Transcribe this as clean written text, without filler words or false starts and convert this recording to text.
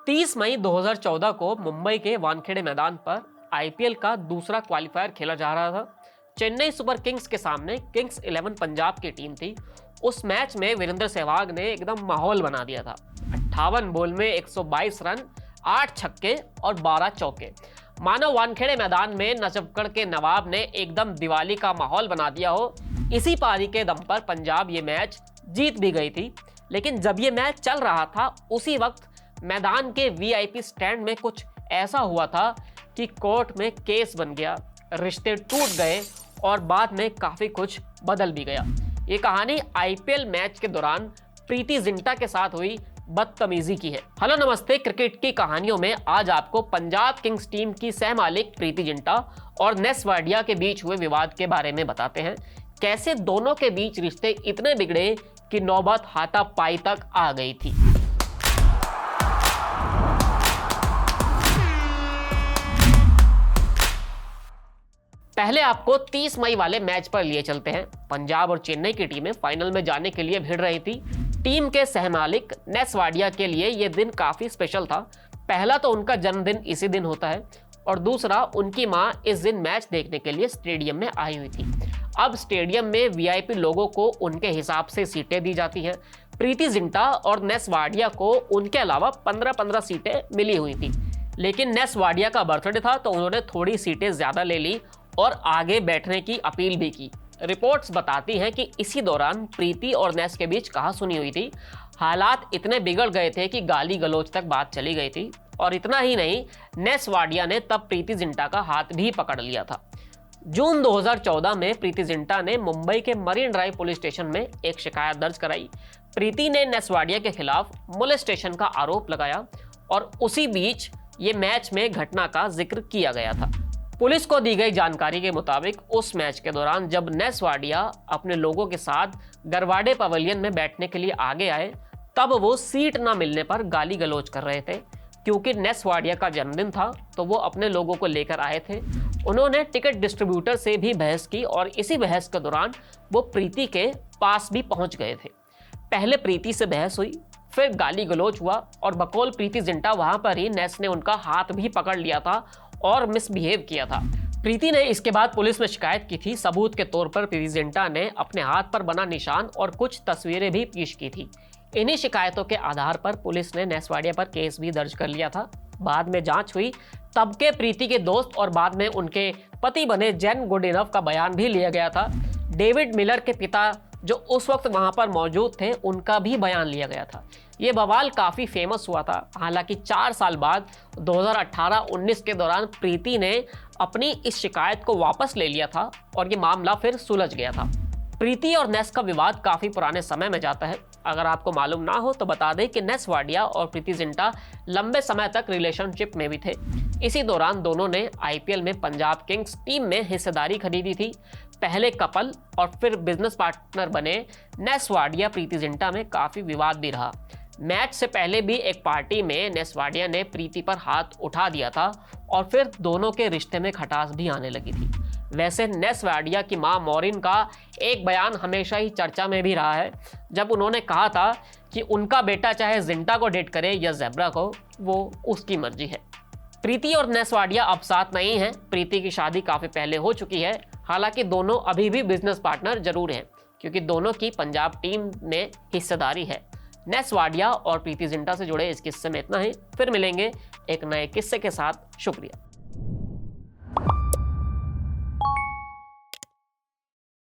30 मई 2014 को मुंबई के वानखेड़े मैदान पर आईपीएल का दूसरा क्वालिफायर खेला जा रहा था। चेन्नई सुपर किंग्स के सामने किंग्स 11 पंजाब की टीम थी। उस मैच में वीरेंद्र सहवाग ने एकदम माहौल बना दिया था। 58 बॉल में 122 रन, 8 छक्के और 12 चौके। मानो वानखेड़े मैदान में नजफगढ़ के नवाब ने एकदम दिवाली का माहौल बना दिया हो। इसी पारी के दम पर पंजाब ये मैच जीत भी गई थी। लेकिन जब ये मैच चल रहा था उसी वक्त मैदान के वीआईपी स्टैंड में कुछ ऐसा हुआ था कि कोर्ट में केस बन गया, रिश्ते टूट गए और बाद में काफी कुछ बदल भी गया। ये कहानी आईपीएल मैच के दौरान प्रीति जिंटा के साथ हुई बदतमीजी की है। हेलो नमस्ते, क्रिकेट की कहानियों में आज आपको पंजाब किंग्स टीम की सह मालिक प्रीति जिंटा और नेस वाडिया के बीच हुए विवाद के बारे में बताते हैं। कैसे दोनों के बीच रिश्ते इतने बिगड़े कि नौबत हाथापाई तक आ गई थी। पहले आपको 30 मई वाले मैच पर लिए चलते हैं। पंजाब और चेन्नई की टीमें फाइनल में जाने के लिए भिड़ रही थी। टीम के सहमालिक नेस वाडिया के लिए यह दिन काफी स्पेशल था। पहला तो उनका जन्मदिन इसी दिन होता है और दूसरा उनकी मां इस दिन मैच देखने के लिए स्टेडियम में आई हुई थी। अब स्टेडियम में वीआईपी लोगों को उनके हिसाब से सीटें दी जाती हैं। प्रीति जिंटा और नेस वाडिया को उनके अलावा 15-15 सीटें मिली हुई थी। लेकिन नेस वाडिया का बर्थडे था तो उन्होंने थोड़ी सीटें ज्यादा ले ली और आगे बैठने की अपील भी की। रिपोर्ट्स बताती हैं कि इसी दौरान प्रीति और नेस के बीच कहासुनी हुई थी। हालात इतने बिगड़ गए थे कि गाली गलौज तक बात चली गई थी। और इतना ही नहीं, नेस वाडिया ने तब प्रीति जिंटा का हाथ भी पकड़ लिया था। जून 2014 में प्रीति जिंटा ने मुंबई के मरीन ड्राइव पुलिस स्टेशन में एक शिकायत दर्ज कराई। प्रीति ने नेस वाडिया के खिलाफ मोलेस्टेशन का आरोप लगाया और उसी बीच ये मैच में घटना का जिक्र किया गया था। पुलिस को दी गई जानकारी के मुताबिक उस मैच के दौरान जब नेस वाडिया अपने लोगों के साथ गरवाडे पवेलियन में बैठने के लिए आगे आए, तब वो सीट ना मिलने पर गाली गलौज कर रहे थे। क्योंकि नेस वाडिया का जन्मदिन था तो वो अपने लोगों को लेकर आए थे। उन्होंने टिकट डिस्ट्रीब्यूटर से भी बहस की और इसी बहस के दौरान वो प्रीति के पास भी पहुंच गए थे। पहले प्रीति से बहस हुई, फिर गाली गलौज हुआ और बकौल प्रीति जिंटा वहां पर ही नेस ने उनका हाथ भी पकड़ लिया था और मिसबिहेव किया था। प्रीति ने इसके बाद पुलिस में शिकायत की थी। सबूत के तौर पर प्रीति जिंटा ने अपने हाथ पर बना निशान और कुछ तस्वीरें भी पेश की थी। इन्हीं शिकायतों के आधार पर पुलिस ने नेस वाडिया पर केस भी दर्ज कर लिया था। बाद में जांच हुई, तब के प्रीति के दोस्त और बाद में उनके पति बने जैन गुडइनफ का बयान भी लिया गया था। डेविड मिलर के पिता जो उस वक्त वहां पर मौजूद थे, उनका भी बयान लिया गया था। ये बवाल काफी फेमस हुआ था। हालांकि 4 साल बाद 2018-19 के दौरान प्रीति ने अपनी इस शिकायत को वापस ले लिया था और ये मामला फिर सुलझ गया था। प्रीति और नेस का विवाद काफी पुराने समय में जाता है। अगर आपको मालूम ना हो तो बता दें कि नेस वाडिया और प्रीति जिंटा लंबे समय तक रिलेशनशिप में भी थे। इसी दौरान दोनों ने आईपीएल में पंजाब किंग्स टीम में हिस्सेदारी खरीदी थी। पहले कपल और फिर बिजनेस पार्टनर बने नेस वाडिया प्रीति जिंटा में काफी विवाद भी रहा। मैच से पहले भी एक पार्टी में नेस वाडिया ने प्रीति पर हाथ उठा दिया था और फिर दोनों के रिश्ते में खटास भी आने लगी थी। वैसे नेस वाडिया की मां मॉरिन का एक बयान हमेशा ही चर्चा में भी रहा है, जब उन्होंने कहा था कि उनका बेटा चाहे जिंटा को डेट करे या ज़ेब्रा को, वो उसकी मर्जी है। प्रीति और नेस वाडिया अब साथ नहीं हैं। प्रीति की शादी काफी पहले हो चुकी है। हालांकि दोनों अभी भी बिजनेस पार्टनर जरूर हैं क्योंकि दोनों की पंजाब टीम में हिस्सेदारी है। नेस वाडिया और प्रीति जिंटा से जुड़े इस किस्से में इतना ही। फिर मिलेंगे एक नए किस्से के साथ। शुक्रिया।